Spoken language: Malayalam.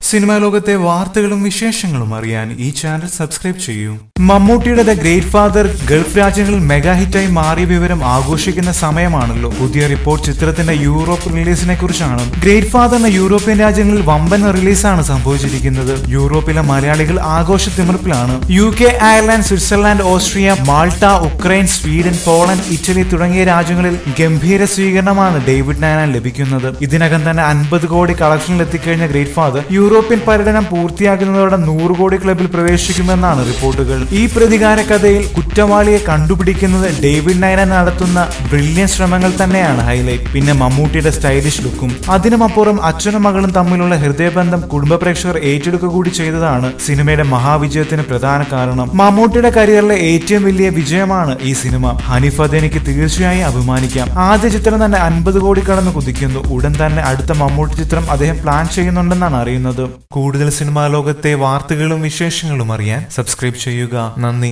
സിനിമാ ലോകത്തെ വാർത്തകളും വിശേഷങ്ങളും അറിയാൻ ഈ ചാനൽ സബ്സ്ക്രൈബ് ചെയ്യൂ. മമ്മൂട്ടിയുടെ ദ ഗ്രേറ്റ് ഫാദർ ഗൾഫ് രാജ്യങ്ങളിൽ മെഗാ ഹിറ്റായി മാറിയ വിവരം ആഘോഷിക്കുന്ന സമയമാണല്ലോ. പുതിയ റിപ്പോർട്ട് ചിത്രത്തിന്റെ യൂറോപ്പ് റിലീസിനെ കുറിച്ചാണ്. ഗ്രേറ്റ് ഫാദറിന് യൂറോപ്യൻ രാജ്യങ്ങളിൽ വമ്പൻ റിലീസാണ് സംഭവിച്ചിരിക്കുന്നത്. യൂറോപ്പിലെ മലയാളികൾ ആഘോഷത്തിമിർപ്പിലാണ്. UK, Ireland, Switzerland, Austria, Malta, Ukraine, Sweden, Poland, Italy തുടങ്ങിയ രാജ്യങ്ങളിൽ ഗംഭീര സ്വീകരണമാണ് ഡേവിഡ് നയനാൻ ലഭിക്കുന്നത്. ഇതിനകം തന്നെ 50 കോടി കളക്ഷനിൽ എത്തിക്കഴിഞ്ഞ ഗ്രേറ്റ് ഫാദർ യൂറോപ്യൻ പര്യടനം പൂർത്തിയാക്കുന്നതോടെ 100 കോടി ക്ലബിൽ പ്രവേശിക്കുമെന്നാണ് റിപ്പോർട്ടുകൾ. ഈ പ്രതികാര കഥയിൽ കുറ്റവാളിയെ കണ്ടുപിടിക്കുന്നത് ഡേവിഡ് നയനാൻ നടത്തുന്ന ബ്രില്യൻ ശ്രമങ്ങൾ തന്നെയാണ് ഹൈലൈറ്റ്. പിന്നെ മമ്മൂട്ടിയുടെ സ്റ്റൈലിഷ് ലുക്കും അതിനുമപ്പുറം അച്ഛനും മകളും തമ്മിലുള്ള ഹൃദയബന്ധം കുടുംബ പ്രേക്ഷകർ ഏറ്റെടുക്കുക കൂടി ചെയ്തതാണ് സിനിമയുടെ മഹാവിജയത്തിന് പ്രധാന കാരണം. മമ്മൂട്ടിയുടെ കരിയറിലെ ഏറ്റവും വലിയ വിജയമാണ് ഈ സിനിമ. ഹനീഫ് അദേനിക്ക് തീർച്ചയായും അഭിമാനിക്കാം. ആദ്യ ചിത്രം തന്നെ 50 കോടി കടന്ന് കുതിക്കുന്നു. ഉടൻ തന്നെ അടുത്ത മമ്മൂട്ടി ചിത്രം അദ്ദേഹം പ്ലാൻ ചെയ്യുന്നുണ്ടെന്നാണ് അറിയുന്നത്. കൂടുതൽ സിനിമാ ലോകത്തെ വാർത്തകളും വിശേഷങ്ങളും അറിയാൻ സബ്സ്ക്രൈബ് ചെയ്യുക. നന്ദി.